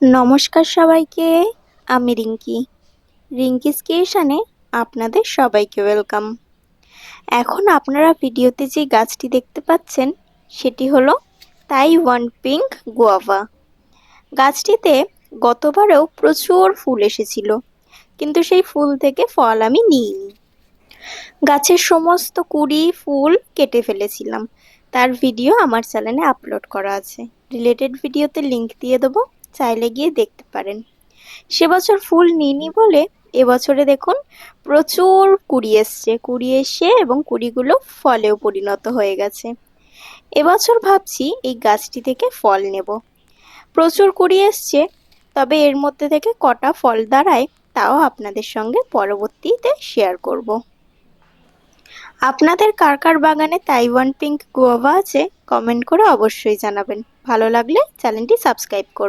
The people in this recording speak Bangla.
নমস্কার সবাইকে, আমি রিঙ্কিস ক্রিয়েশনে আপনাদের সবাইকে ওয়েলকাম। এখন আপনারা ভিডিওতে যে গাছটি দেখতে পাচ্ছেন সেটি হলো তাইওয়ান পিঙ্ক গুয়াভা। গাছটিতে গতবারেও প্রচুর ফুল এসেছিল, কিন্তু সেই ফুল থেকে ফল আমি নিইনি। গাছের সমস্ত কুড়ি ফুল কেটে ফেলেছিলাম। তার ভিডিও আমার চ্যানেলে আপলোড করা আছে, রিলেটেড ভিডিওতে লিংক দিয়ে দেবো, চাইলে গিয়ে দেখতে পারেন। সে বছর ফুল নিইনি বলে এবছরে দেখুন প্রচুর কুড়ি এসে এবং কুড়িগুলো ফলেও পরিণত হয়ে গেছে। এবছর ভাবছি এই গাছটি থেকে ফল নেব। প্রচুর কুড়ি এসছে, তবে এর মধ্যে থেকে কটা ফল দাঁড়ায় তাও আপনাদের সঙ্গে পরবর্তীতে শেয়ার করব। আপনাদের কার কার বাগানে তাইওয়ান পিঙ্ক গুয়াভা আছে কমেন্ট করে অবশ্যই জানাবেন। ভালো লাগলে চ্যানেলটি সাবস্ক্রাইব করুন।